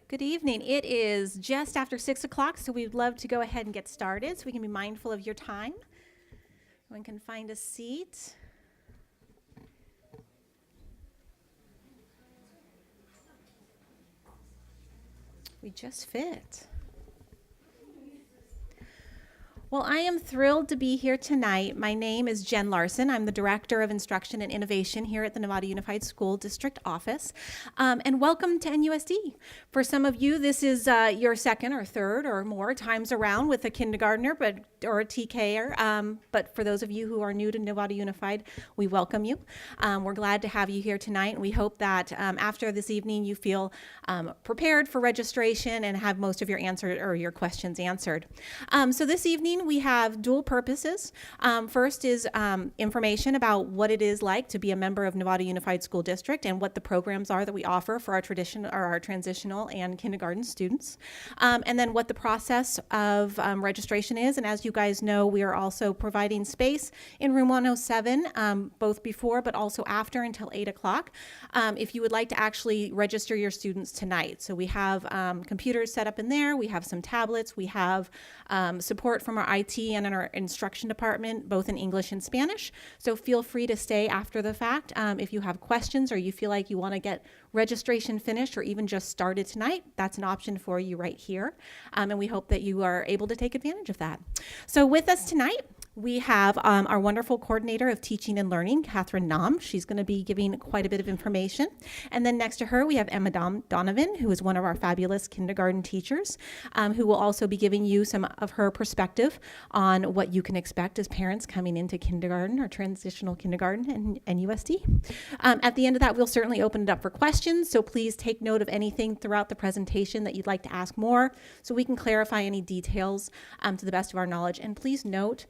Good evening. It is just after 6 o'clock, so we'd love to go ahead and get started so we can be mindful of your time. Everyone can find a seat. We just fit. Well, I am thrilled to be here tonight. My name is Jen Larson. I'm the Director of Instruction and Innovation here at the Nevada Unified School District Office. And welcome to NUSD. For some of you, this is your second or third or more times around with a kindergartner or a TKer. But for those of you who are new to Nevada Unified, we welcome you. We're glad to have you here tonight. And we hope that after this evening, you feel prepared for registration and have most of your questions answered. So this evening, we have dual purposes. First is information about what it is like to be a member of Nevada Unified School District and what the programs are that we offer for our transitional and kindergarten students. And then what the process of registration is. And as you guys know, we are also providing space in room 107, both before but also after until 8 o'clock, if you would like to actually register your students tonight. So we have computers set up in there. We have some tablets. We have support from our IT and in our instruction department, both in English and Spanish. So feel free to stay after the fact if you have questions or you feel like you want to get registration finished or even just started tonight. That's an option for you right here. And we hope that you are able to take advantage of that. So with us tonight, we have our wonderful coordinator of teaching and learning, Catherine Nam. She's going to be giving quite a bit of information. And then next to her, we have Emma Donovan, who is one of our fabulous kindergarten teachers, who will also be giving you some of her perspective on what you can expect as parents coming into kindergarten or transitional kindergarten and USD. At the end of that, we'll certainly open it up for questions. So please take note of anything throughout the presentation that you'd like to ask more so we can clarify any details to the best of our knowledge. And please note,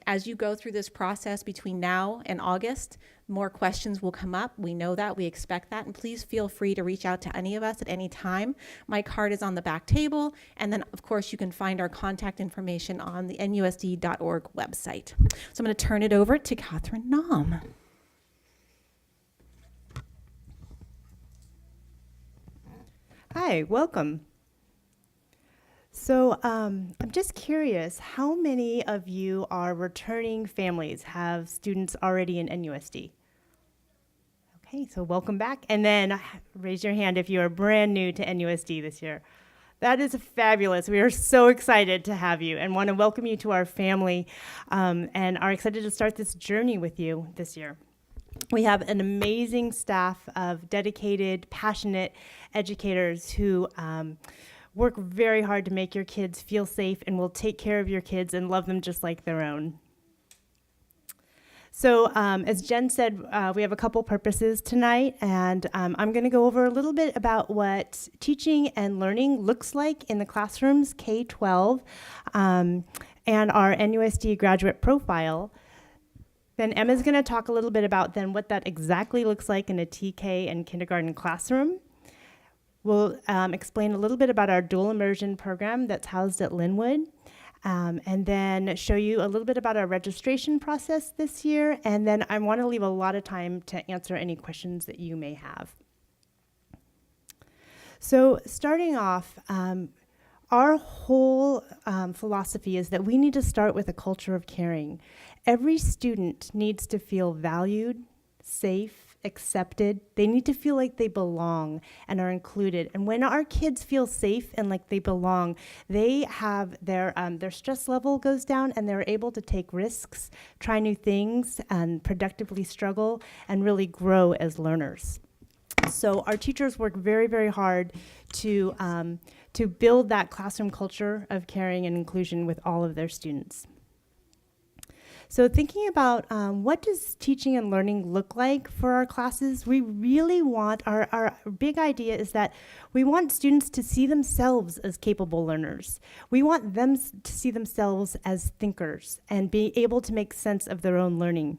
as you go through this process between now and August, more questions will come up. We know that, we expect that, and please feel free to reach out to any of us at any time. My card is on the back table, and then of course you can find our contact information on the nusd.org website. So I'm going to turn it over to Catherine Nam. Hi, welcome. So I'm just curious, how many of you are returning families, have students already in NUSD? Okay, so welcome back. And then raise your hand if you are brand new to NUSD this year. That is fabulous. We are so excited to have you and want to welcome you to our family and are excited to start this journey with you this year. We have an amazing staff of dedicated, passionate educators who work very hard to make your kids feel safe and will take care of your kids and love them just like their own. So as Jen said, we have a couple purposes tonight, and I'm going to go over a little bit about what teaching and learning looks like in the classrooms, K-12, and our NUSD graduate profile. Then Emma's going to talk a little bit about then what that exactly looks like in a TK and kindergarten classroom. We'll explain a little bit about our dual immersion program that's housed at Linwood, and then show you a little bit about our registration process this year, and then I want to leave a lot of time to answer any questions that you may have. So starting off, our whole philosophy is that we need to start with a culture of caring. Every student needs to feel valued, safe, accepted. They need to feel like they belong and are included. And when our kids feel safe and like they belong, they have their stress level goes down and they're able to take risks, try new things, and productively struggle and really grow as learners. So our teachers work very, very hard to build that classroom culture of caring and inclusion with all of their students. So thinking about what does teaching and learning look like for our classes, we really want, our big idea is that we want students to see themselves as capable learners. We want them to see themselves as thinkers and be able to make sense of their own learning.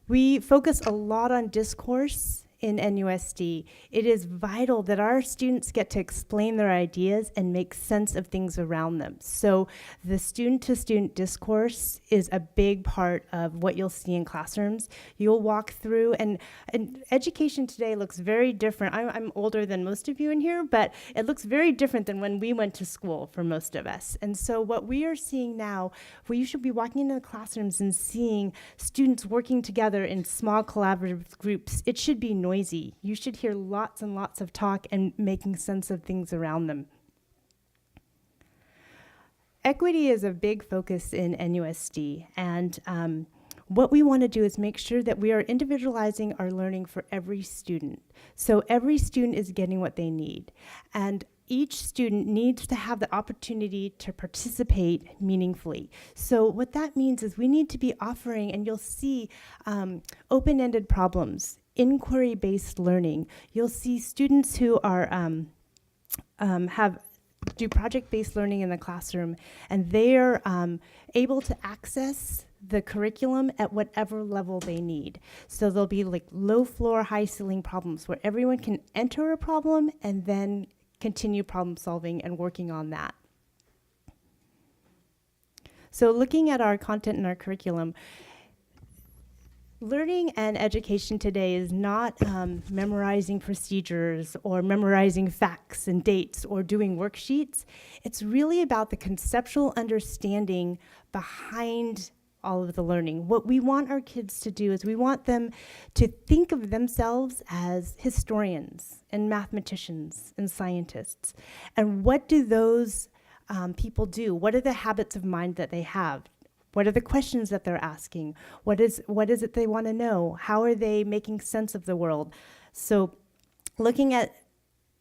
We focus a lot on discourse in NUSD, it is vital that our students get to explain their ideas and make sense of things around them. So the student-to-student discourse is a big part of what you'll see in classrooms. You'll walk through, and education today looks very different. I'm older than most of you in here, but it looks very different than when we went to school for most of us. And so what we are seeing now, where you should be walking into the classrooms and seeing students working together in small collaborative groups, it should be noisy. You should hear lots and lots of talk and making sense of things around them. Equity is a big focus in NUSD, and what we want to do is make sure that we are individualizing our learning for every student. So every student is getting what they need, and each student needs to have the opportunity to participate meaningfully. So what that means is we need to be offering, and you'll see open-ended problems, inquiry-based learning. You'll see students who are do project-based learning in the classroom, and they're able to access the curriculum at whatever level they need. So there'll be like low floor, high ceiling problems where everyone can enter a problem and then continue problem solving and working on that. So looking at our content and our curriculum, learning and education today is not memorizing procedures or memorizing facts and dates or doing worksheets. It's really about the conceptual understanding behind all of the learning. What we want our kids to do is we want them to think of themselves as historians and mathematicians and scientists. And what do those people do? What are the habits of mind that they have? What are the questions that they're asking? What is it they want to know? How are they making sense of the world? So looking at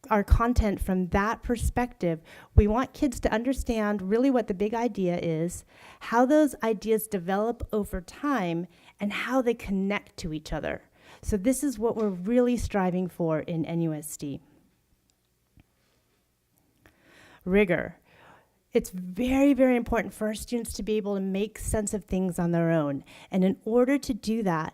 our content from that perspective, we want kids to understand really what the big idea is, how those ideas develop over time, and how they connect to each other. So this is what we're really striving for in NUSD. Rigor. It's very, very important for our students to be able to make sense of things on their own. And in order to do that,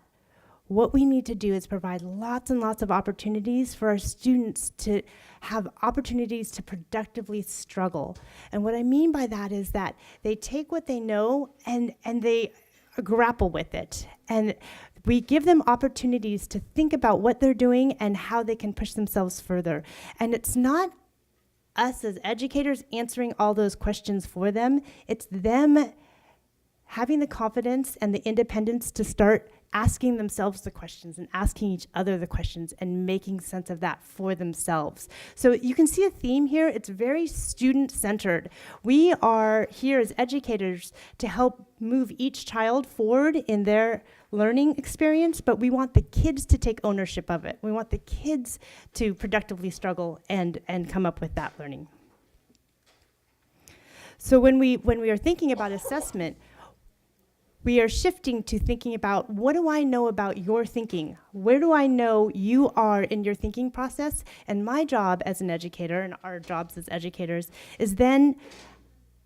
what we need to do is provide lots and lots of opportunities for our students to have opportunities to productively struggle. And what I mean by that is that they take what they know and they grapple with it. And we give them opportunities to think about what they're doing and how they can push themselves further. And it's not us as educators answering all those questions for them. It's them having the confidence and the independence to start asking themselves the questions and asking each other the questions and making sense of that for themselves. So you can see a theme here. It's very student-centered. We are here as educators to help move each child forward in their learning experience, but we want the kids to take ownership of it. We want the kids to productively struggle and come up with that learning. So when we are thinking about assessment, we are shifting to thinking about, what do I know about your thinking? Where do I know you are in your thinking process? And my job as an educator, and our jobs as educators, is then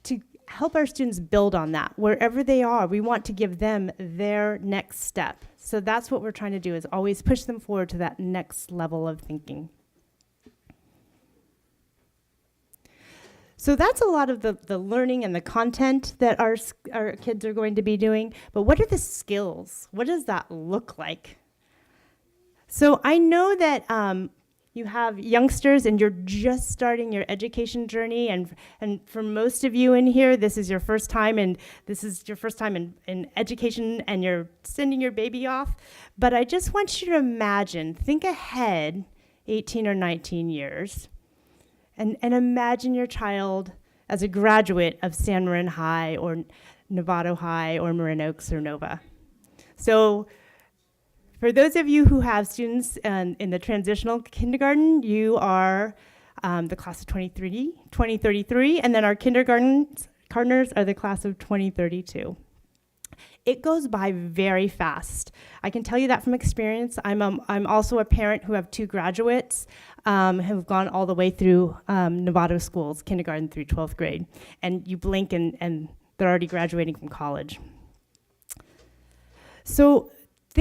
to help our students build on that. Wherever they are, we want to give them their next step. So that's what we're trying to do, is always push them forward to that next level of thinking. So that's a lot of the learning and the content that our kids are going to be doing. But what are the skills? What does that look like? So I know that you have youngsters and you're just starting your education journey. And for most of you in here, this is your first time, and this is your first time in education, and you're sending your baby off. But I just want you to imagine, think ahead 18 or 19 years. And imagine your child as a graduate of San Marin High or Novato High or Marin Oaks or Nova. So for those of you who have students in the transitional kindergarten, you are the class of 2033, and then our kindergartners are the class of 2032. It goes by very fast. I can tell you that from experience. I'm also a parent who have two graduates who've gone all the way through Novato schools, kindergarten through 12th grade. And you blink and they're already graduating from college. So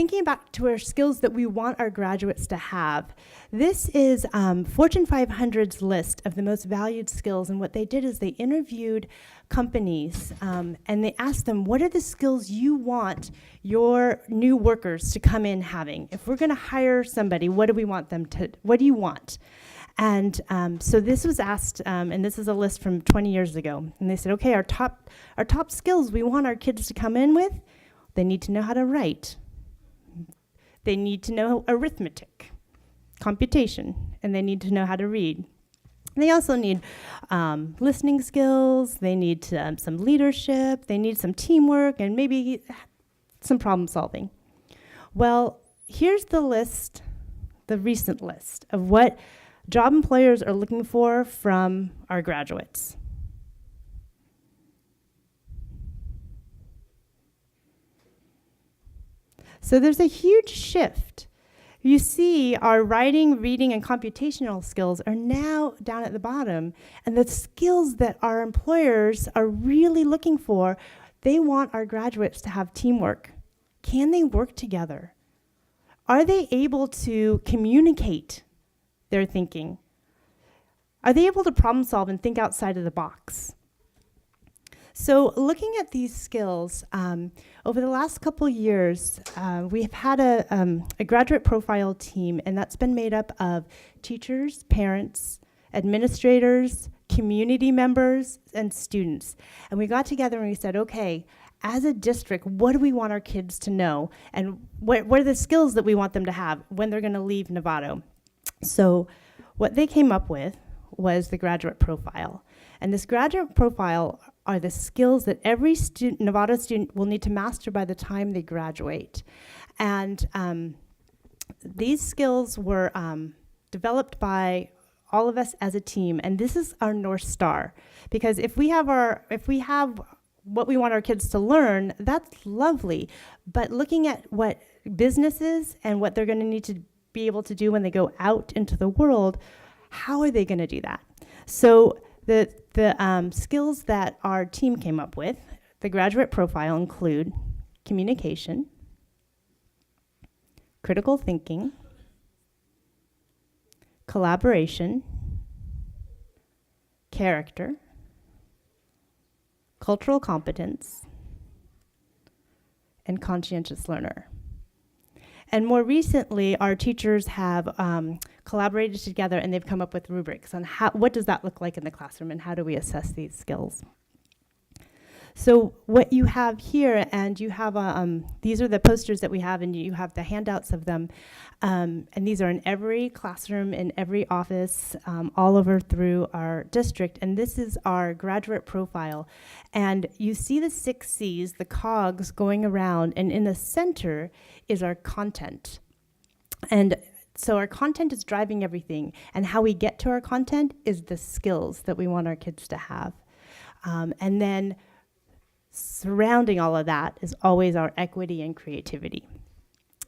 thinking back to our skills that we want our graduates to have, this is Fortune 500's list of the most valued skills. And what they did is they interviewed companies and they asked them, what are the skills you want your new workers to come in having? If we're going to hire somebody, what do you want? And so this was asked, and this is a list from 20 years ago. And they said, okay, our top skills we want our kids to come in with, they need to know how to write. They need to know arithmetic, computation, and they need to know how to read. They also need listening skills. They need some leadership. They need some teamwork and maybe some problem solving. Well, here's the list, the recent list of what job employers are looking for from our graduates. So there's a huge shift. You see our writing, reading, and computational skills are now down at the bottom. And the skills that our employers are really looking for, they want our graduates to have teamwork. Can they work together? Are they able to communicate their thinking? Are they able to problem solve and think outside of the box? So looking at these skills, over the last couple years, we've had a graduate profile team, and that's been made up of teachers, parents, administrators, community members, and students. And we got together and we said, okay, as a district, what do we want our kids to know? And what are the skills that we want them to have when they're going to leave Novato? So what they came up with was the graduate profile. And this graduate profile are the skills that every Novato student will need to master by the time they graduate. And these skills were developed by all of us as a team, and this is our North Star. Because if we have what we want our kids to learn, that's lovely. But looking at what businesses and what they're going to need to be able to do when they go out into the world, how are they going to do that? So the skills that our team came up with, the graduate profile, include communication, critical thinking, collaboration, character, cultural competence, and conscientious learner. And more recently, our teachers have collaborated together and they've come up with rubrics on what does that look like in the classroom and how do we assess these skills. So what you have here, and you have, these are the posters that we have, and you have the handouts of them. And these are in every classroom, in every office, all over through our district. And this is our graduate profile. And you see the 6 C's, the cogs going around, and in the center is our content. And so our content is driving everything. And how we get to our content is the skills that we want our kids to have. And then surrounding all of that is always our equity and creativity.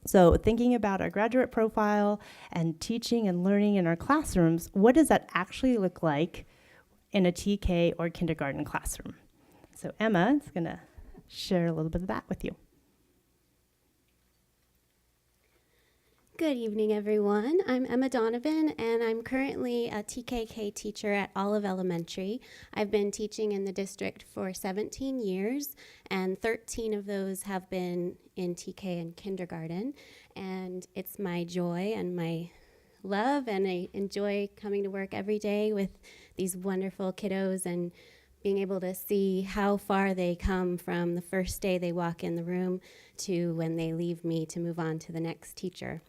So thinking about our graduate profile and teaching and learning in our classrooms, what does that actually look like in a TK or kindergarten classroom? So Emma is going to share a little bit of that with you. Good evening, everyone. I'm Emma Donovan, and I'm currently a TKK teacher at Olive Elementary. I've been teaching in the district for 17 years, and 13 of those have been in TK and kindergarten. And it's my joy and my love, and I enjoy coming to work every day with these wonderful kiddos and being able to see how far they come from the first day they walk in the room to when they leave me to move on to the next teacher.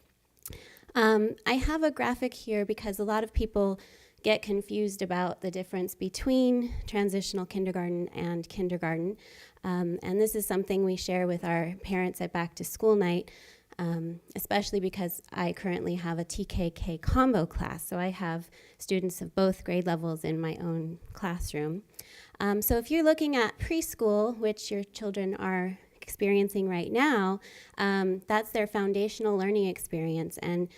I have a graphic here because a lot of people get confused about the difference between transitional kindergarten and kindergarten. And this is something we share with our parents at back to school night, especially because I currently have a TKK combo class. So I have students of both grade levels in my own classroom. So if you're looking at preschool, which your children are experiencing right now, that's their foundational learning experience. And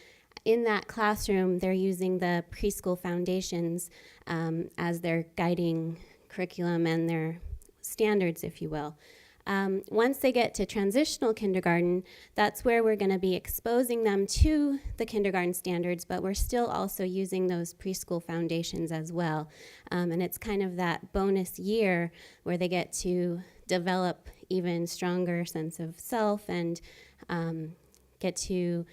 in that classroom, they're using the preschool foundations as their guiding curriculum and their standards, if you will. Once they get to transitional kindergarten, that's where we're going to be exposing them to the kindergarten standards, but we're still also using those preschool foundations as well. And it's kind of that bonus year where they get to develop even stronger sense of self and get to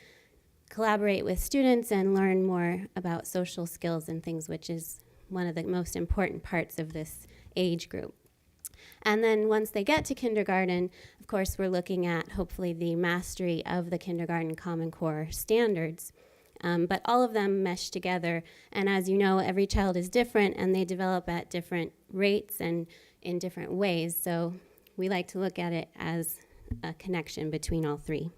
collaborate with students and learn more about social skills and things, which is one of the most important parts of this age group. And then once they get to kindergarten, of course, we're looking at hopefully the mastery of the kindergarten Common Core standards. But all of them mesh together. And as you know, every child is different and they develop at different rates and in different ways. So we like to look at it as a connection between all three.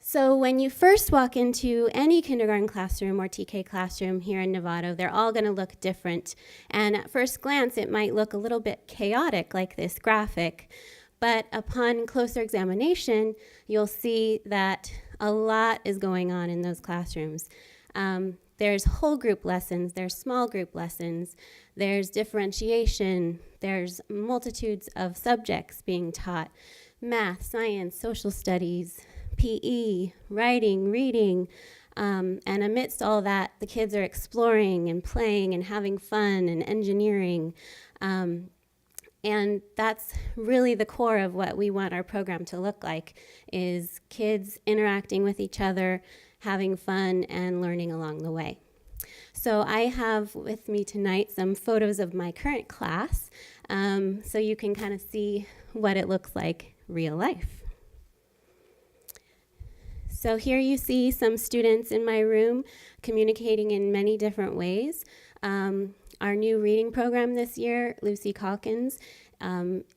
So when you first walk into any kindergarten classroom or TK classroom here in Novato, they're all going to look different. And at first glance, it might look a little bit chaotic like this graphic. But upon closer examination, you'll see that a lot is going on in those classrooms. There's whole group lessons, there's small group lessons, there's differentiation, there's multitudes of subjects being taught, math, science, social studies, PE, writing, reading, and amidst all that, the kids are exploring and playing and having fun and engineering. And that's really the core of what we want our program to look like, is kids interacting with each other, having fun, and learning along the way. So I have with me tonight some photos of my current class, so you can kind of see what it looks like real life. So here you see some students in my room communicating in many different ways. Our new reading program this year, Lucy Calkins,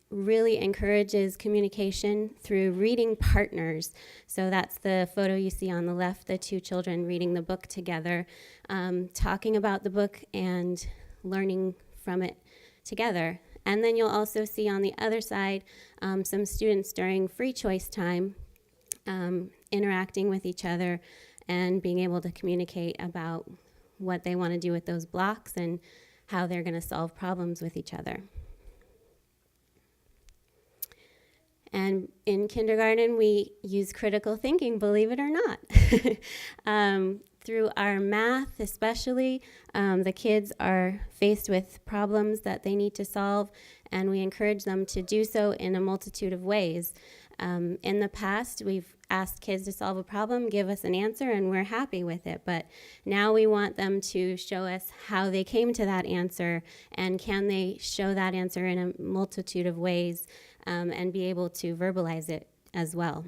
really encourages communication through reading partners. So that's the photo you see on the left, the two children reading the book together, talking about the book and learning from it together. And then you'll also see on the other side some students during free choice time interacting with each other and being able to communicate about what they want to do with those blocks and how they're going to solve problems with each other. And in kindergarten, we use critical thinking, believe it or not. Through our math especially, the kids are faced with problems that they need to solve, and we encourage them to do so in a multitude of ways. In the past, we've asked kids to solve a problem, give us an answer, and we're happy with it. But now we want them to show us how they came to that answer, and can they show that answer in a multitude of ways, and be able to verbalize it as well.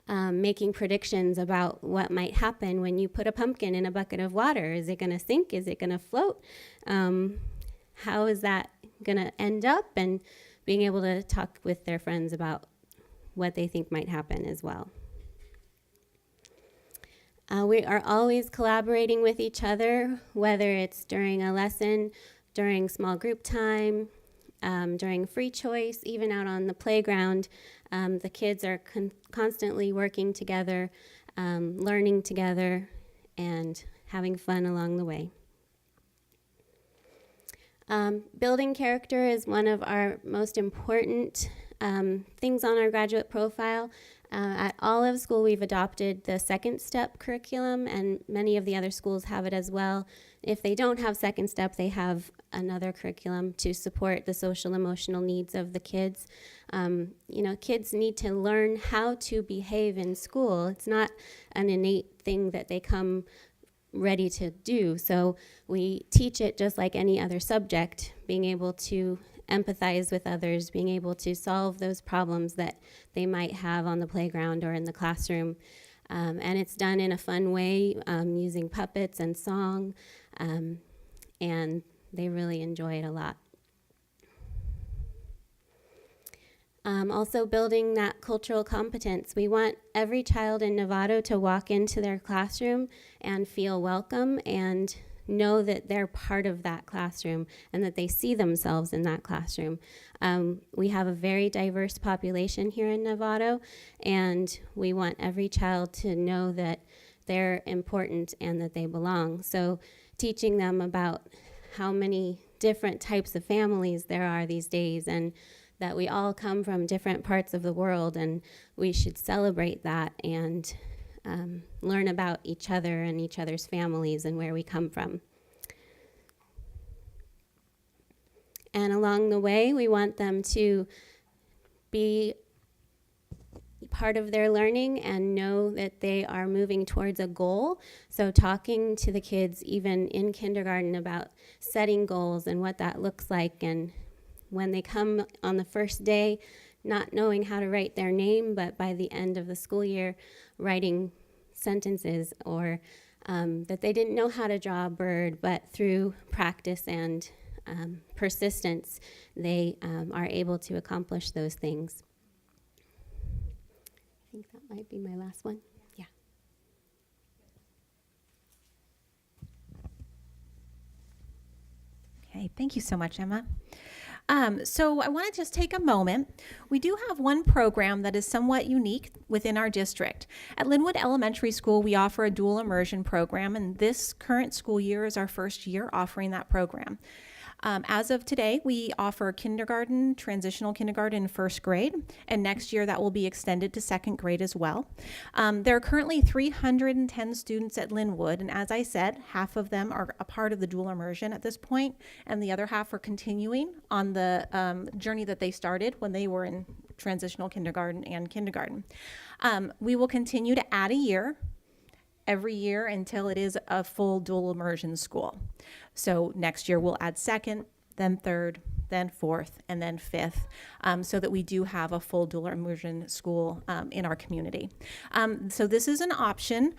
Making predictions about what might happen when you put a pumpkin in a bucket of water. Is it going to sink? Is it going to float? How is that going to end up? And being able to talk with their friends about what they think might happen as well. We are always collaborating with each other, whether it's during a lesson, during small group time, during free choice, even out on the playground. The kids are constantly working together, learning together, and having fun along the way. Building character is one of our most important things on our graduate profile. At Olive School, we've adopted the second step curriculum, and many of the other schools have it as well. If they don't have second step, they have another curriculum to support the social emotional needs of the kids. Kids need to learn how to behave in school. It's not an innate thing that they come ready to do. So we teach it just like any other subject, being able to empathize with others, being able to solve those problems that they might have on the playground or in the classroom. And it's done in a fun way, using puppets and song, and they really enjoy it a lot. Also building that cultural competence. We want every child in Novato to walk into their classroom and feel welcome and know that they're part of that classroom and that they see themselves in that classroom. We have a very diverse population here in Novato, and we want every child to know that they're important and that they belong. So teaching them about how many different types of families there are these days, and that we all come from different parts of the world, and we should celebrate that and learn about each other and each other's families and where we come from. And along the way, we want them to be part of their learning and know that they are moving towards a goal. So talking to the kids even in kindergarten about setting goals and what that looks like, and when they come on the first day not knowing how to write their name, but by the end of the school year writing sentences, or that they didn't know how to draw a bird, but through practice and persistence they are able to accomplish those things. I think that might be my last one. Yeah. Okay, thank you so much, Emma. So I want to just take a moment. We do have one program that is somewhat unique within our district. At Linwood Elementary School, we offer a dual immersion program, and this current school year is our first year offering that program. As of today, we offer kindergarten, transitional kindergarten, and first grade, and next year that will be extended to second grade as well. There are currently 310 students at Linwood, and as I said, half of them are a part of the dual immersion at this point, and the other half are continuing on the journey that they started when they were in transitional kindergarten and kindergarten. We will continue to add a year every year until it is a full dual immersion school. So next year we'll add second, then third, then fourth, and then fifth, so that we do have a full dual immersion school in our community. So this is an option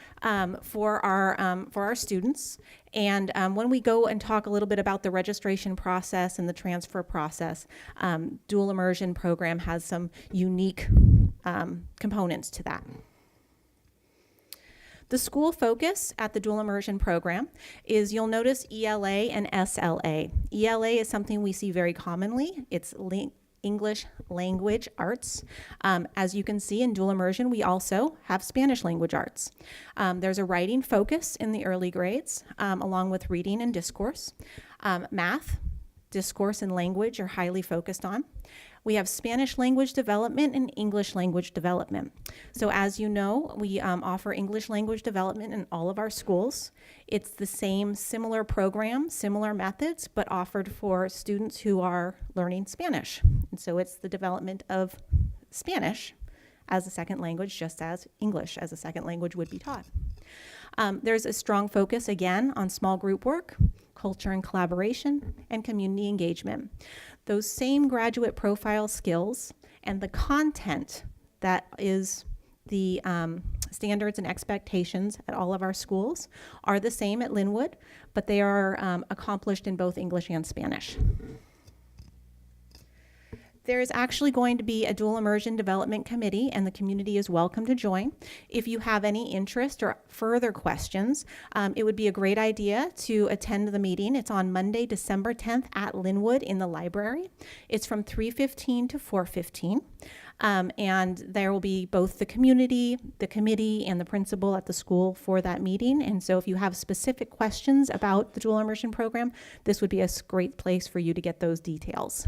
for our students. And when we go and talk a little bit about the registration process and the transfer process, dual immersion program has some unique components to that. The school focus at the dual immersion program is, you'll notice ELA and SLA. ELA is something we see very commonly. It's English language arts. As you can see in dual immersion, we also have Spanish language arts. There's a writing focus in the early grades, along with reading and discourse. Math, discourse, and language are highly focused on. We have Spanish language development and English language development. So as you know, we offer English language development in all of our schools. It's the same similar program, similar methods, but offered for students who are learning Spanish. And so it's the development of Spanish as a second language, just as English as a second language would be taught. There's a strong focus, again, on small group work, culture and collaboration, and community engagement. Those same graduate profile skills and the content that is the standards and expectations at all of our schools are the same at Linwood, but they are accomplished in both English and Spanish. There is actually going to be a dual immersion development committee, and the community is welcome to join. If you have any interest or further questions, it would be a great idea to attend the meeting. It's on Monday, December 10th at Linwood in the library. It's from 3:15 to 4:15. And there will be both the community, the committee, and the principal at the school for that meeting. And so if you have specific questions about the dual immersion program, this would be a great place for you to get those details.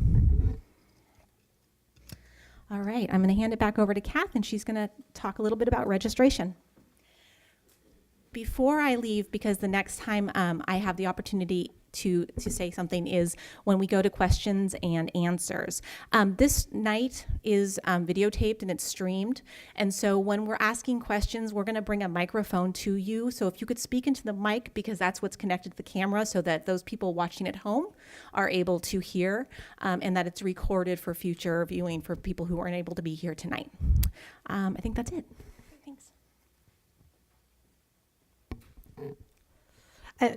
All right, I'm going to hand it back over to Kath, and she's going to talk a little bit about registration. Before I leave, because the next time I have the opportunity to say something is when we go to questions and answers. This night is videotaped and it's streamed, and so when we're asking questions, we're going to bring a microphone to you. So if you could speak into the mic, because that's what's connected to the camera, so that those people watching at home are able to hear, and that it's recorded for future viewing for people who aren't able to be here tonight. I think that's it. Thanks.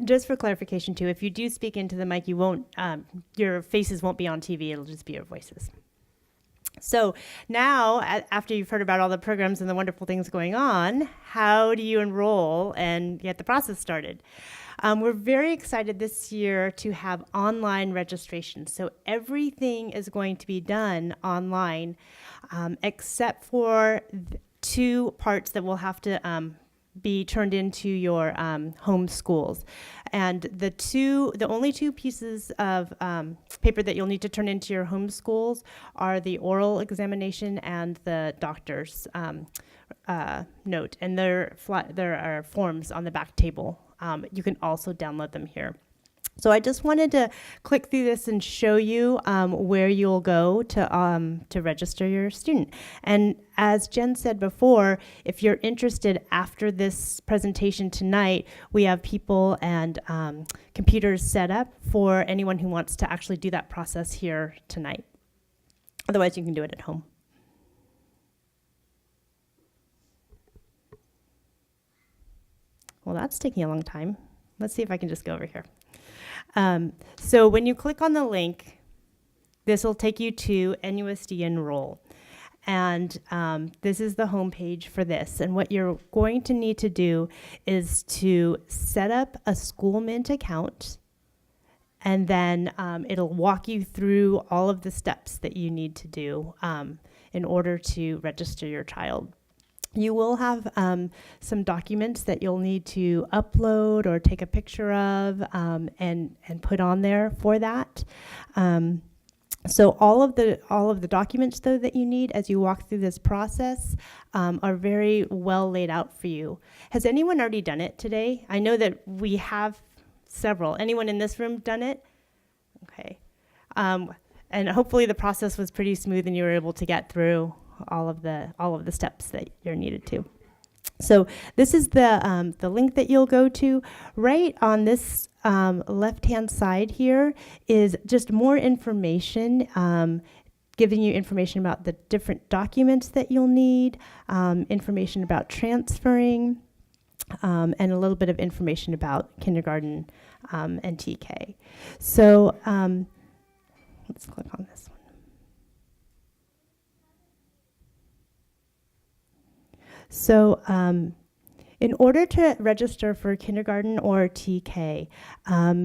Just for clarification too, if you do speak into the mic, you won't, your faces won't be on TV, it'll just be your voices. So now, after you've heard about all the programs and the wonderful things going on, how do you enroll and get the process started? We're very excited this year to have online registration. So everything is going to be done online, except for two parts that we'll have to be turned into your home schools. And the only two pieces of paper that you'll need to turn into your home schools are the oral examination and the doctor's note. And there are forms on the back table. You can also download them here. So I just wanted to click through this and show you where you'll go to register your student. And as Jen said before, if you're interested after this presentation tonight, we have people and computers set up for anyone who wants to actually do that process here tonight. Otherwise, you can do it at home. Well, that's taking a long time. Let's see if I can just go over here. So when you click on the link, this will take you to NUSD Enroll. And this is the home page for this. And what you're going to need to do is to set up a SchoolMint account, and then it'll walk you through all of the steps that you need to do in order to register your child. You will have some documents that you'll need to upload or take a picture of and put on there for that. So all of the documents though that you need as you walk through this process are very well laid out for you. Has anyone already done it today? I know that we have several. Anyone in this room done it? Okay. And hopefully the process was pretty smooth and you were able to get through all of the steps that you're needed to. So this is the link that you'll go to. Right on this left-hand side here is just more information, giving you information about the different documents that you'll need, information about transferring, and a little bit of information about kindergarten and TK. So let's click on this one. So in order to register for kindergarten or TK,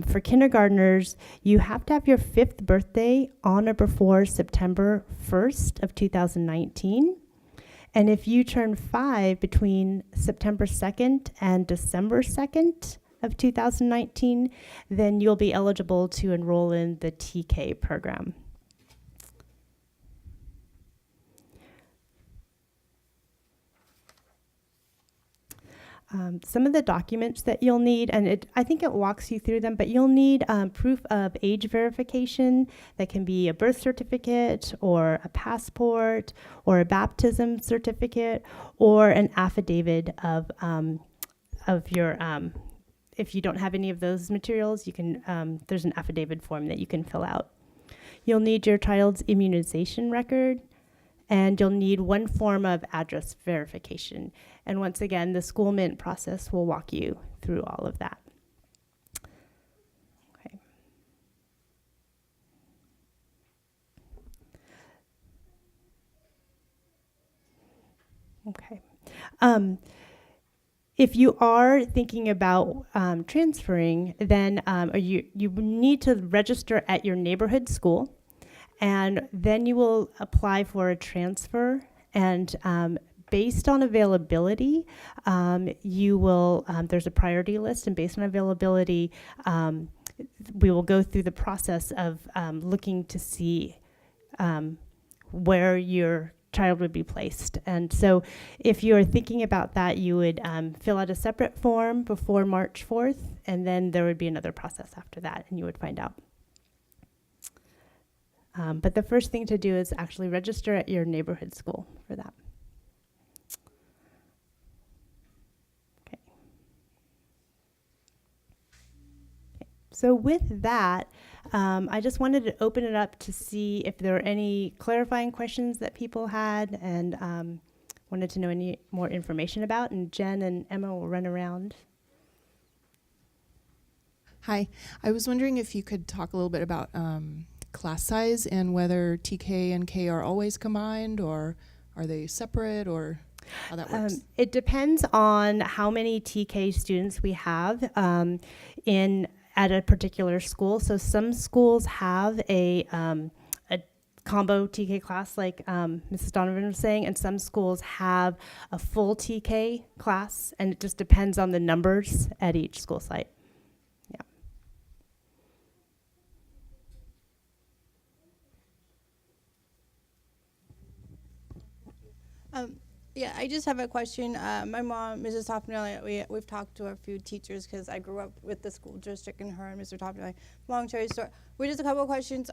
for kindergartners, you have to have your 5th birthday on or before September 1st of 2019. And if you turn 5 between September 2nd and December 2nd of 2019, then you'll be eligible to enroll in the TK program. Some of the documents that you'll need, and I think it walks you through them, but you'll need proof of age verification. That can be a birth certificate or a passport or a baptism certificate or an affidavit of your, if you don't have any of those materials, you can, there's an affidavit form that you can fill out. You'll need your child's immunization record, and you'll need one form of address verification. And once again, the SchoolMint process will walk you through all of that. Okay. Okay. If you are thinking about transferring, then you need to register at your neighborhood school. And then you will apply for a transfer, and based on availability, you will, there's a priority list, and based on availability, we will go through the process of looking to see where your child would be placed. And so if you're thinking about that, you would fill out a separate form before March 4th, and then there would be another process after that, and you would find out. But the first thing to do is actually register at your neighborhood school for that. Okay. So with that, I just wanted to open it up to see if there were any clarifying questions that people had and wanted to know any more information about. And Jen and Emma will run around. Hi, I was wondering if you could talk a little bit about class size and whether TK and K are always combined, or are they separate, or how that works? It depends on how many TK students we have at a particular school. So some schools have a combo TK class, like Mrs. Donovan was saying, and some schools have a full TK class, and it just depends on the numbers at each school site. Yeah. Yeah, I just have a question. My mom, Mrs. Toppinelli, we've talked to a few teachers because I grew up with the school district and her and Mr. Toppinelli. Long story short, we just a couple of questions.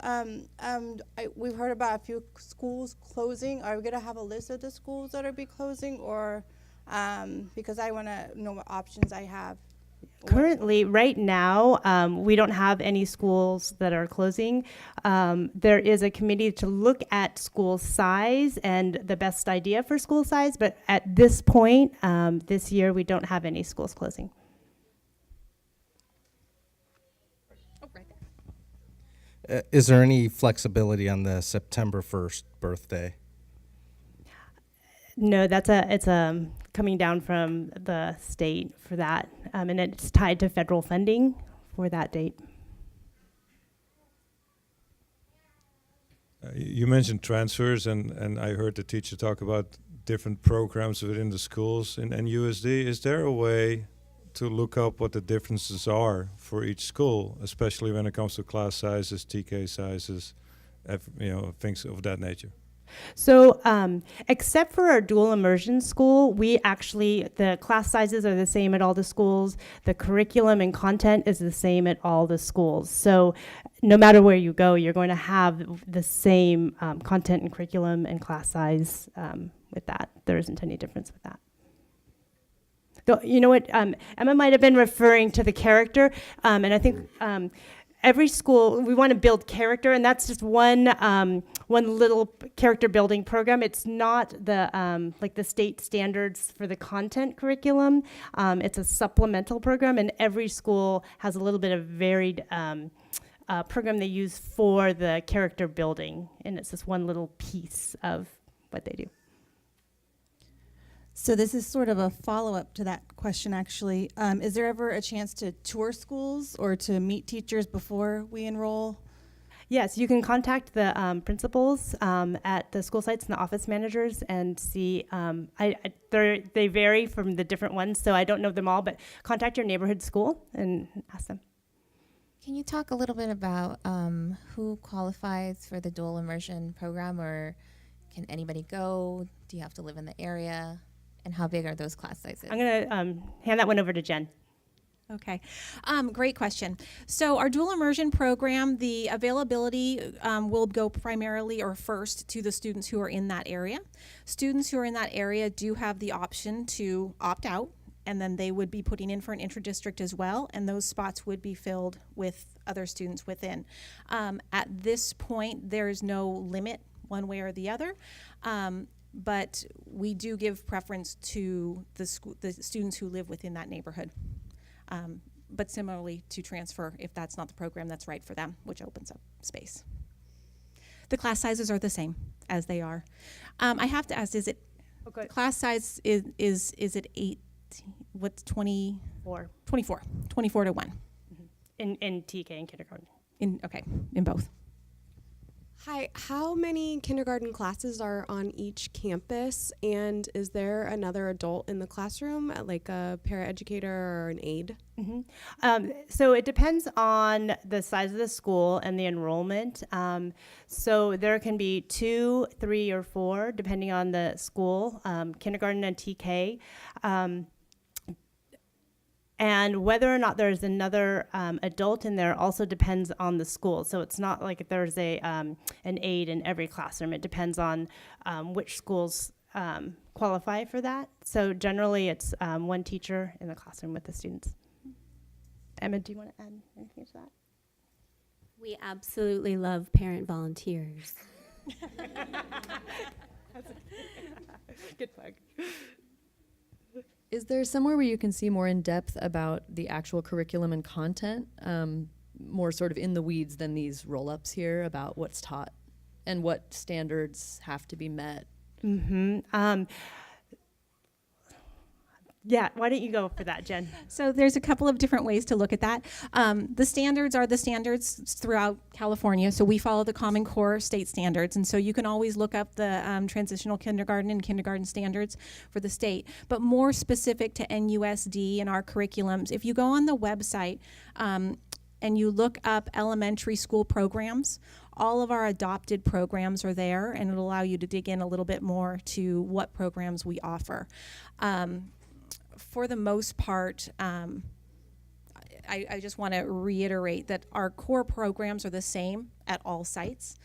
We've heard about a few schools closing. Are we going to have a list of the schools that are be closing, or because I want to know what options I have? Currently, right now, we don't have any schools that are closing. There is a committee to look at school size and the best idea for school size, but at this point, this year, we don't have any schools closing. Oh, right there. Is there any flexibility on the September 1st birthday? No, it's coming down from the state for that, and it's tied to federal funding for that date. You mentioned transfers, and I heard the teacher talk about different programs within the schools in NUSD. Is there a way to look up what the differences are for each school, especially when it comes to class sizes, TK sizes, things of that nature? So, except for our dual immersion school, the class sizes are the same at all the schools. The curriculum and content is the same at all the schools. So, no matter where you go, you're going to have the same content and curriculum and class size with that. There isn't any difference with that. So, you know what? Emma might have been referring to the character, and I think every school, we want to build character, and that's just one little character building program. It's not the like the state standards for the content curriculum. It's a supplemental program, and every school has a little bit of varied program they use for the character building, and it's just one little piece of what they do. So this is sort of a follow-up to that question, actually. Is there ever a chance to tour schools or to meet teachers before we enroll? Yes, you can contact the principals at the school sites and the office managers and see. They vary from the different ones, so I don't know them all, but contact your neighborhood school and ask them. Can you talk a little bit about who qualifies for the dual immersion program, or can anybody go? Do you have to live in the area? And how big are those class sizes? I'm going to hand that one over to Jen. Okay, great question. So our dual immersion program, the availability will go primarily or first to the students who are in that area. Students who are in that area do have the option to opt out, and then they would be putting in for an intra-district as well, and those spots would be filled with other students within. At this point, there is no limit one way or the other. But we do give preference to the students who live within that neighborhood. But similarly to transfer if that's not the program that's right for them, which opens up space. The class sizes are the same as they are. I have to ask, is it class size is it 8? What's 24? 24 to 1. Mm-hmm. In TK and kindergarten. In both. Hi, how many kindergarten classes are on each campus, and is there another adult in the classroom, like a paraeducator or an aide? Mm-hmm. So it depends on the size of the school and the enrollment. So there can be 2, 3, or 4, depending on the school, kindergarten and TK. And whether or not there's another adult in there also depends on the school. So it's not like there's an aide in every classroom. It depends on which schools qualify for that. So generally it's one teacher in the classroom with the students. Emma, do you want to add anything to that? We absolutely love parent volunteers. Good plug. Is there somewhere where you can see more in depth about the actual curriculum and content, more sort of in the weeds than these roll-ups here about what's taught and what standards have to be met? Mm-hmm. Yeah, why don't you go for that, Jen? So there's a couple of different ways to look at that. The standards are the standards throughout California. So we follow the Common Core state standards. And so you can always look up the transitional kindergarten and kindergarten standards for the state. But more specific to NUSD and our curriculums, if you go on the website and you look up elementary school programs, all of our adopted programs are there, and it'll allow you to dig in a little bit more to what programs we offer. For the most part, I just want to reiterate that our core programs are the same at all sites.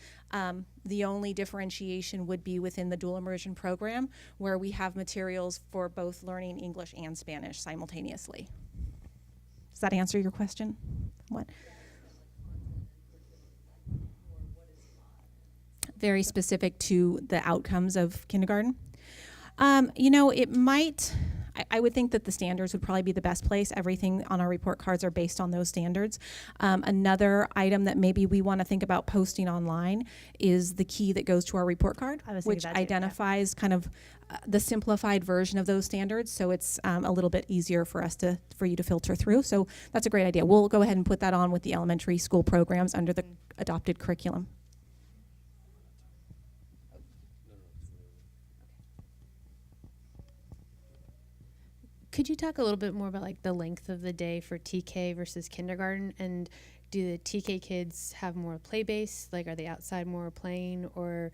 The only differentiation would be within the dual immersion program, where we have materials for both learning English and Spanish simultaneously. Does that answer your question? What? Very specific to the outcomes of kindergarten. It might, I would think that the standards would probably be the best place. Everything on our report cards are based on those standards. Another item that maybe we want to think about posting online is the key that goes to our report card, which identifies kind of the simplified version of those standards. So it's a little bit easier for you to filter through. So that's a great idea. We'll go ahead and put that on with the elementary school programs under the adopted curriculum. Could you talk a little bit more about like the length of the day for TK versus kindergarten, and do the TK kids have more play base? Like, are they outside more playing, or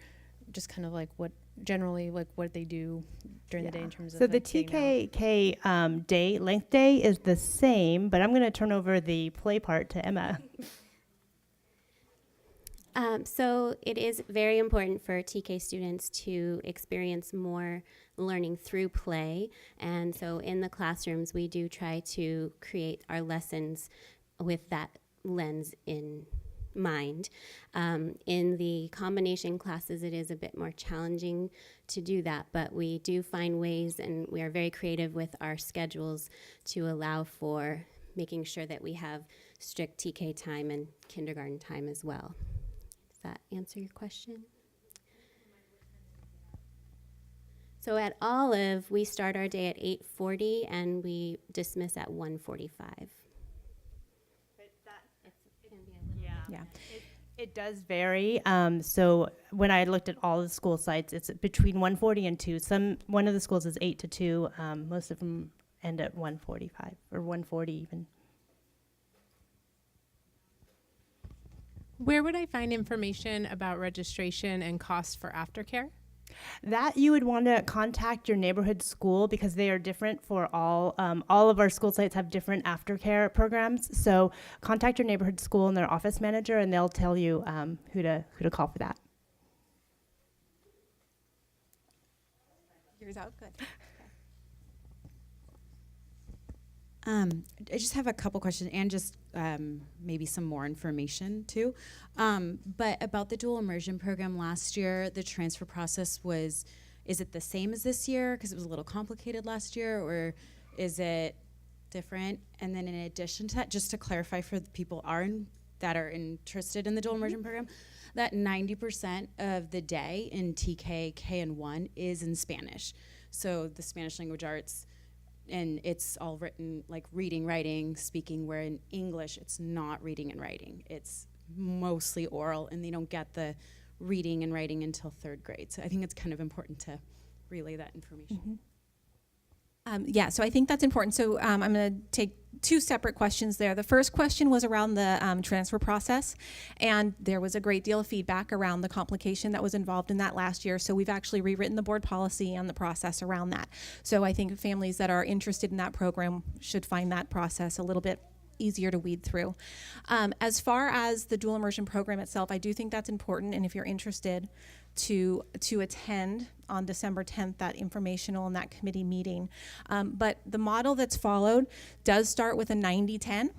just kind of like what generally like what they do during the day in terms of? So the like, TKK day length day is the same, but I'm going to turn over the play part to Emma. So it is very important for TK students to experience more learning through play. And so in the classrooms, we do try to create our lessons with that lens in mind. In the combination classes, it is a bit more challenging to do that, but we do find ways, and we are very creative with our schedules to allow for making sure that we have strict TK time and kindergarten time as well. Does that answer your question? So at Olive, we start our day at 8:40 and we dismiss at 1:45. Yeah. It does vary. So when I looked at all the school sites, it's between 1:40 and 2. One of the schools is 8 to 2. Most of them end at 1:45 or 1:40 even. Where would I find information about registration and costs for aftercare? That you would want to contact your neighborhood school, because they are different for all. All of our school sites have different aftercare programs. So contact your neighborhood school and their office manager, and they'll tell you who to call for that. Yours out, good. I just have a couple questions and just maybe some more information too. But about the dual immersion program last year, the transfer process is it the same as this year? Because it was a little complicated last year, or is it different? And then in addition to that, just to clarify for the people that are interested in the dual immersion program, that 90% of the day in TK, K, and 1 is in Spanish. So the Spanish language arts, and it's all written like reading, writing, speaking, where in English it's not reading and writing. It's mostly oral, and they don't get the reading and writing until 3rd grade. So I think it's kind of important to relay that information. Mm-hmm. So I think that's important. So I'm going to take 2 separate questions there. The first question was around the transfer process, and there was a great deal of feedback around the complication that was involved in that last year. So we've actually rewritten the board policy and the process around that. So I think families that are interested in that program should find that process a little bit easier to weed through. As far as the dual immersion program itself, I do think that's important, and if you're interested to attend on December 10th, that informational and that committee meeting. But the model that's followed does start with a 90-10,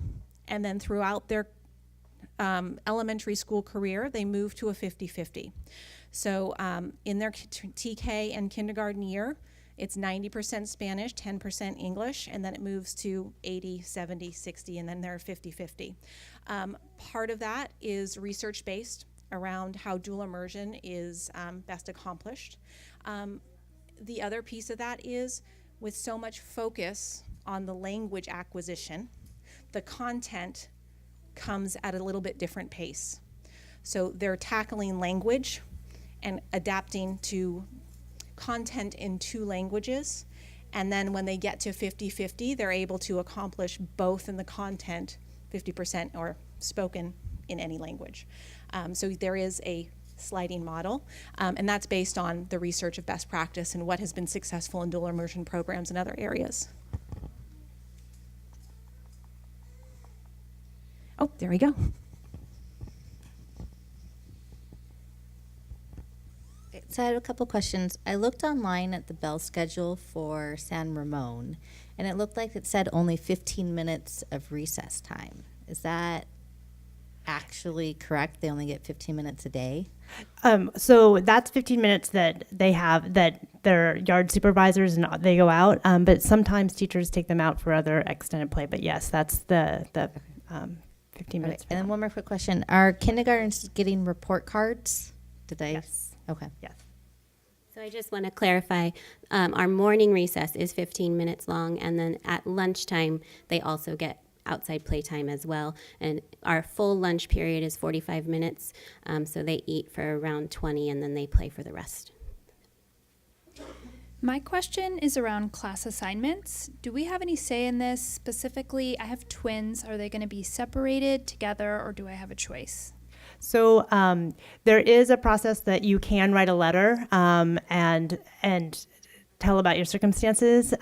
and then throughout their elementary school career, they move to a 50-50. So in their TK and kindergarten year, it's 90% Spanish, 10% English, and then it moves to 80, 70, 60, and then they're 50-50. Part of that is research-based around how dual immersion is best accomplished. The other piece of that is with so much focus on the language acquisition, the content comes at a little bit different pace. So they're tackling language and adapting to content in 2 languages. And then when they get to 50-50, they're able to accomplish both in the content, 50% or spoken in any language. So there is a sliding model, and that's based on the research of best practice and what has been successful in dual immersion programs in other areas. Oh, there we go. So I have a couple questions. I looked online at the bell schedule for San Ramon, and it looked like it said only 15 minutes of recess time. Is that actually correct? They only get 15 minutes a day? So that's 15 minutes that they have, that their yard supervisors and they go out, but sometimes teachers take them out for other extended play. But yes, that's the 15 minutes. And then one more quick question. Are kindergartens getting report cards? Yes. Okay. Yes. So I just want to clarify, our morning recess is 15 minutes long, and then at lunchtime, they also get outside playtime as well. And our full lunch period is 45 minutes, so they eat for around 20, and then they play for the rest. My question is around class assignments. Do we have any say in this? Specifically, I have twins. Are they going to be separated together, or do I have a choice? So there is a process that you can write a letter and tell about your circumstances.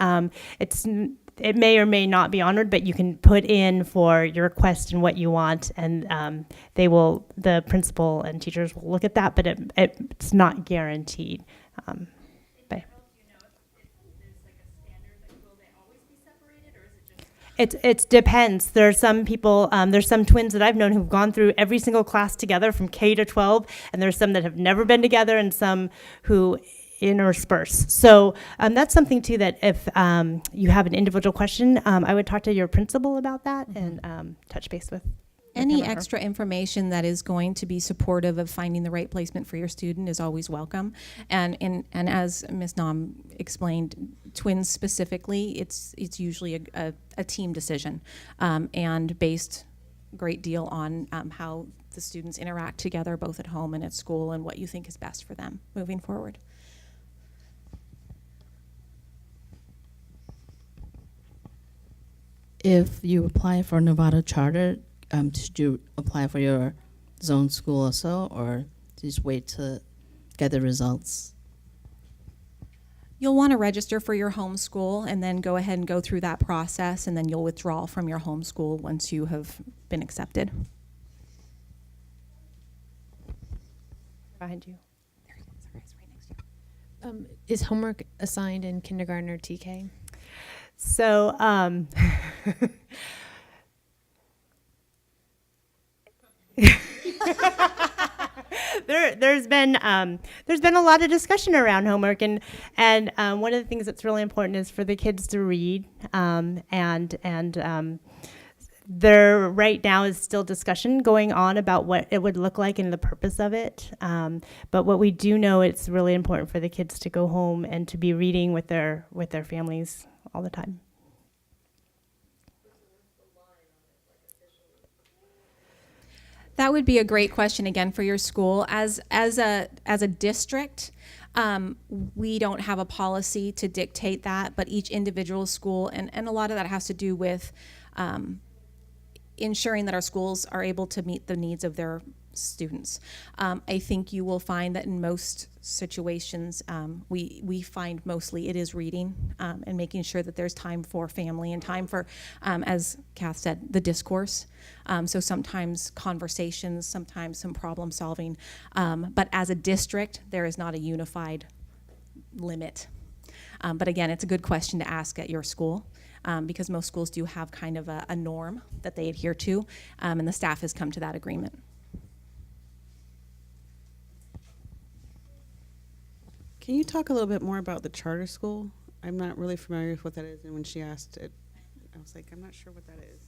It may or may not be honored, but you can put in for your request and what you want, and the principal and teachers will look at that, but it's not guaranteed. It depends. There's some people, there's some twins that I've known who've gone through every single class together from K to 12, and there's some that have never been together and some who intersperse. So that's something too that if you have an individual question, I would talk to your principal about that and touch base with Any him or her. extra information that is going to be supportive of finding the right placement for your student is always welcome. And as Ms. Nam explained, twins specifically, it's usually a team decision and based a great deal on how the students interact together both at home and at school and what you think is best for them moving forward. If you apply for Nevada Charter, should you apply for your zone school also, or just wait to get the results? You'll want to register for your home school and then go ahead and go through that process, and then you'll withdraw from your home school once you have been accepted. Behind you. Is homework assigned in kindergarten or TK? So there's been a lot of discussion around homework, and one of the things that's really important is for the kids to read, and there right now is still discussion going on about what it would look like and the purpose of it. But what we do know, it's really important for the kids to go home and to be reading with their families all the time. That would be a great question again for your school. As a district, we don't have a policy to dictate that, but each individual school, and a lot of that has to do with ensuring that our schools are able to meet the needs of their students. I think you will find that in most situations, we find mostly it is reading and making sure that there's time for family and time for, as Kath said, the discourse. So sometimes conversations, sometimes some problem solving. But as a district, there is not a unified limit. But again, it's a good question to ask at your school. Because most schools do have kind of a norm that they adhere to, and the staff has come to that agreement. Can you talk a little bit more about the charter school? I'm not really familiar with what that is, and when she asked it, I was like, I'm not sure what that is.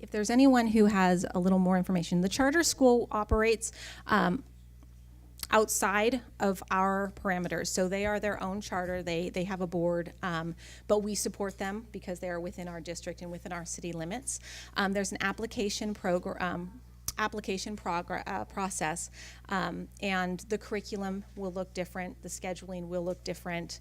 If there's anyone who has a little more information, the charter school operates outside of our parameters. So they are their own charter. They have a board, but we support them because they are within our district and within our city limits. There's an application process, and the curriculum will look different. The scheduling will look different.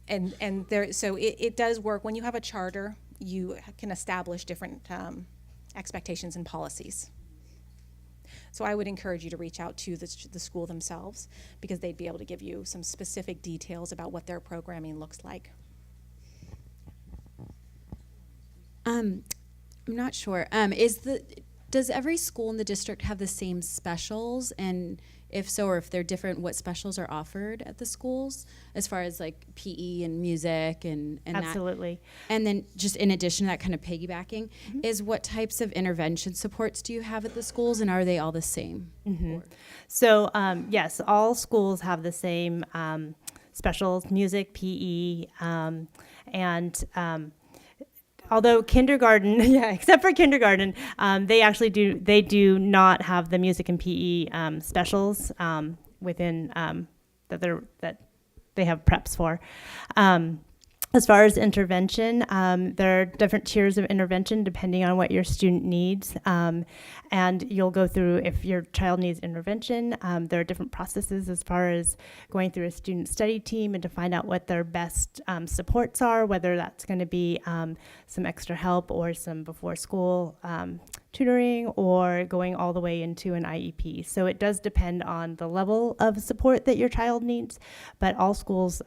And there, so it does work. When you have a charter, you can establish different expectations and policies. So I would encourage you to reach out to the school themselves, because they'd be able to give you some specific details about what their programming looks like. I'm not sure. Does every school in the district have the same specials? And if so, or if they're different, what specials are offered at the schools as far as like PE and music and Absolutely. That? And then just in addition to that, kind of piggybacking, is what types of intervention supports do you have at the schools, and are they all the same? So yes, all schools have the same specials, music, PE, and although kindergarten, except for kindergarten, they do not have the music and PE specials within that they have preps for. As far as intervention, there are different tiers of intervention depending on what your student needs. And you'll go through, if your child needs intervention, there are different processes as far as going through a student study team and to find out what their best supports are, whether that's going to be some extra help or some before school tutoring, or going all the way into an IEP. So it does depend on the level of support that your child needs, but all schools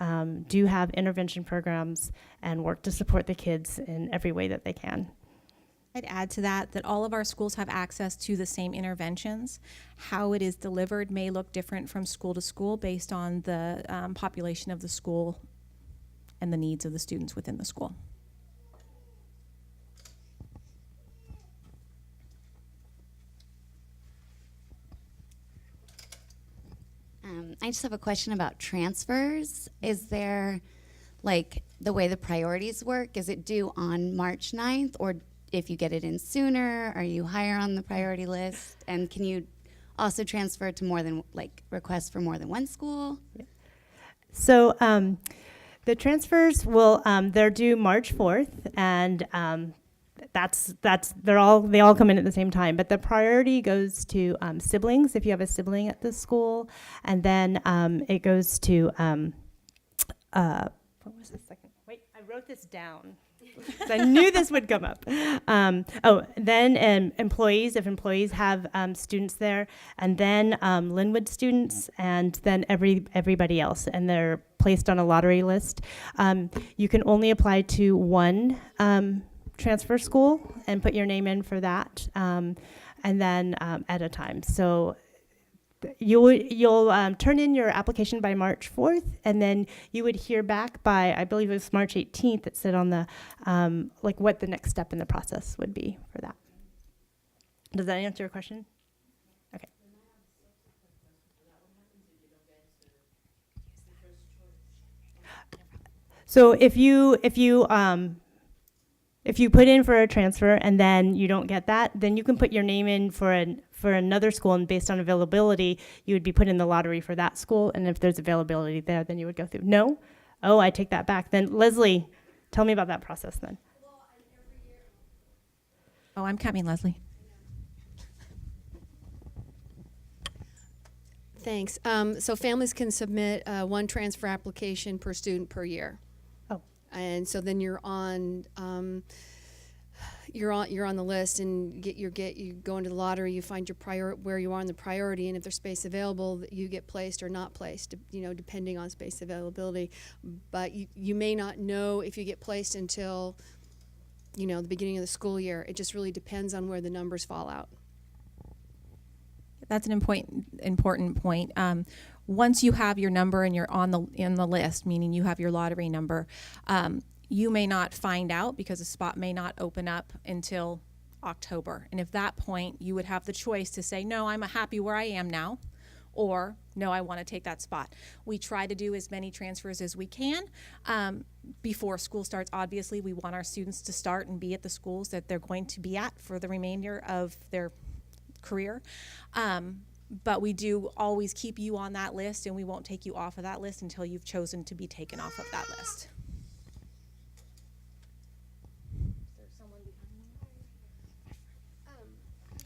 do have intervention programs and work to support the kids in every way that they can. I'd add to that all of our schools have access to the same interventions. How it is delivered may look different from school to school based on the population of the school and the needs of the students within the school. I just have a question about transfers. Is there, like, the way the priorities work, is it due on March 9th, or if you get it in sooner, are you higher on the priority list? And can you also transfer to more than, like, requests for more than one school? So the transfers they're due March 4th, and they all come in at the same time, but the priority goes to siblings, if you have a sibling at the school, and then it goes to what was the second? Wait, I wrote this down. I knew this would come up. Then employees, if employees have students there, and then Linwood students, and then everybody else, and they're placed on a lottery list. You can only apply to one transfer school and put your name in for that, and then at a time. So you'll turn in your application by March 4th, and then you would hear back by, I believe it was March 18th. It said on the like what the next step in the process would be for that. Does that answer your question? Okay. So if you put in for a transfer and then you don't get that, then you can put your name in for another school, and based on availability, you would be put in the lottery for that school, and if there's availability there, then you would go through. No? Oh, I take that back. Then Leslie, tell me about that process then. Oh, I'm coming, Leslie. Thanks. So families can submit one transfer application per student per year. Oh. And so then you're on the list, and you go into the lottery. You find your where you are in the priority, and if there's space available, you get placed or not placed, depending on space availability. But you may not know if you get placed until the beginning of the school year. It just really depends on where the numbers fall out. That's an important point. Once you have your number and you're in the list, meaning you have your lottery number, you may not find out because a spot may not open up until October. And at that point, you would have the choice to say, no, I'm happy where I am now, or no, I want to take that spot. We try to do as many transfers as we can before school starts. Obviously, we want our students to start and be at the schools that they're going to be at for the remainder of their career. But we do always keep you on that list, and we won't take you off of that list until you've chosen to be taken off of that list.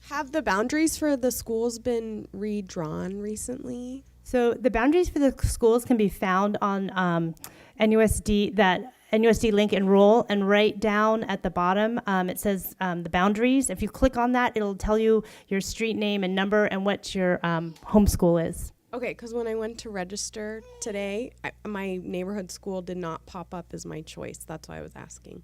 Have the boundaries for the schools been redrawn recently? So the boundaries for the schools can be found on NUSD, that NUSD link enroll, and right down at the bottom it says the boundaries. If you click on that, it'll tell you your street name and number and what your home school is. Okay, because when I went to register today, my neighborhood school did not pop up as my choice. That's why I was asking.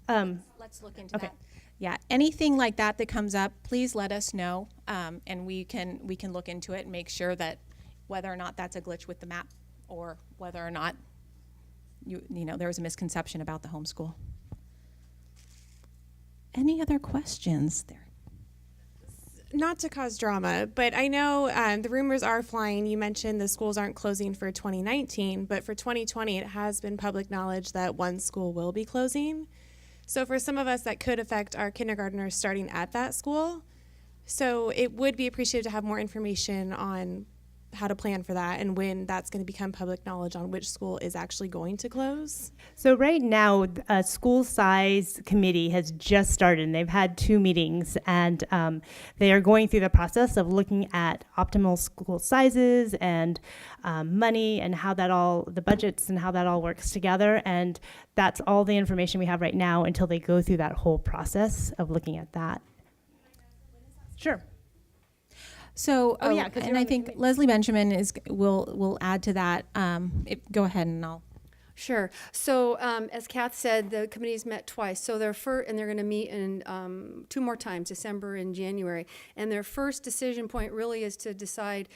Let's look into that. Yeah, anything like that that comes up, please let us know, and we can look into it and make sure that whether or not that's a glitch with the map or whether or not you know there was a misconception about the homeschool. Any other questions there? Not to cause drama, but I know the rumors are flying. You mentioned the schools aren't closing for 2019, but for 2020, it has been public knowledge that one school will be closing. So for some of us, that could affect our kindergartners starting at that school. So it would be appreciated to have more information on how to plan for that and when that's going to become public knowledge on which school is actually going to close. So right now, a school size committee has just started, and they've had 2 meetings, and they are going through the process of looking at optimal school sizes and money and how that all, the budgets and how that all works together. And that's all the information we have right now until they go through that whole process of looking at that. Sure. So, and I think Leslie Benjamin will add to that. Go ahead, and I'll. Sure. So as Kath said, the committee's met twice. So they're going to meet in 2 more times, December and January. And their first decision point really is to decide,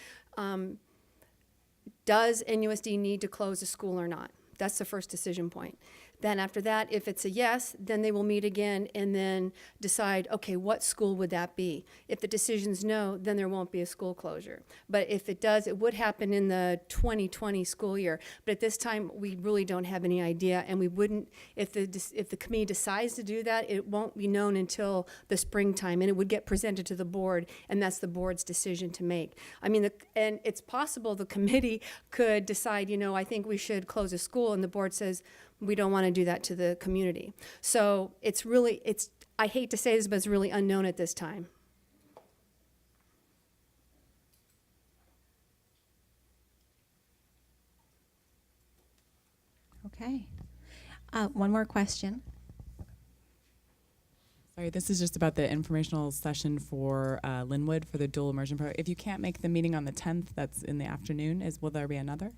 does NUSD need to close a school or not? That's the first decision point. Then after that, if it's a yes, then they will meet again and then decide, okay, what school would that be? If the decision's no, then there won't be a school closure. But if it does, it would happen in the 2020 school year. But at this time, we really don't have any idea, and we wouldn't, if the committee decides to do that, it won't be known until the springtime, and it would get presented to the board, and that's the board's decision to make. I mean, and it's possible the committee could decide, I think we should close a school, and the board says, we don't want to do that to the community. So I hate to say this, but it's really unknown at this time. Okay. One more question. Sorry, this is just about the informational session for Linwood for the dual immersion program. If you can't make the meeting on the 10th, that's in the afternoon, will there be another?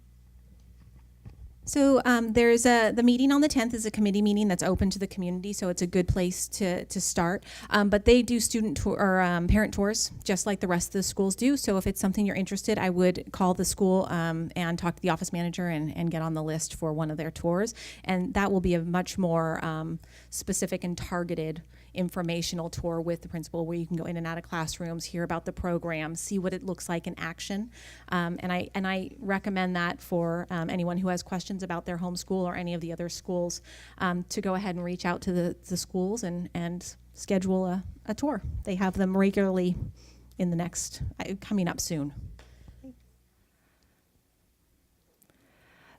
So there's the meeting on the 10th is a committee meeting that's open to the community, so it's a good place to start. But they do student tour or parent tours, just like the rest of the schools do. So if it's something you're interested, I would call the school and talk to the office manager and get on the list for one of their tours. And that will be a much more specific and targeted informational tour with the principal, where you can go in and out of classrooms, hear about the program, see what it looks like in action. And I recommend that for anyone who has questions about their homeschool or any of the other schools, to go ahead and reach out to the schools and schedule a tour. They have them regularly in the next, coming up soon.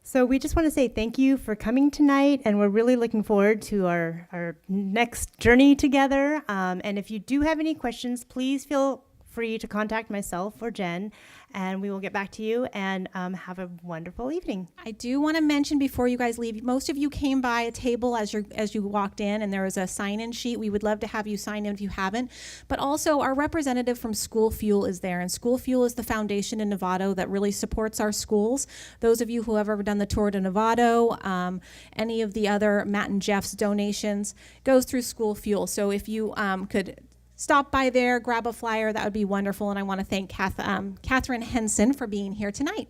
So we just want to say thank you for coming tonight, and we're really looking forward to our next journey together. And if you do have any questions, please feel free to contact myself or Jen, and we will get back to you, and have a wonderful evening. I do want to mention before you guys leave, most of you came by a table as you walked in, and there was a sign-in sheet. We would love to have you sign in if you haven't. But also, our representative from School Fuel is there, and School Fuel is the foundation in Novato that really supports our schools. Those of you who have ever done the tour to Novato, any of the other Matt and Jeff's donations goes through School Fuel. So if you could stop by there, grab a flyer, that would be wonderful. And I want to thank Catherine Henson for being here tonight.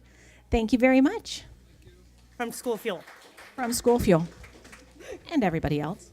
Thank you very much. From School Fuel. From School Fuel. And everybody else.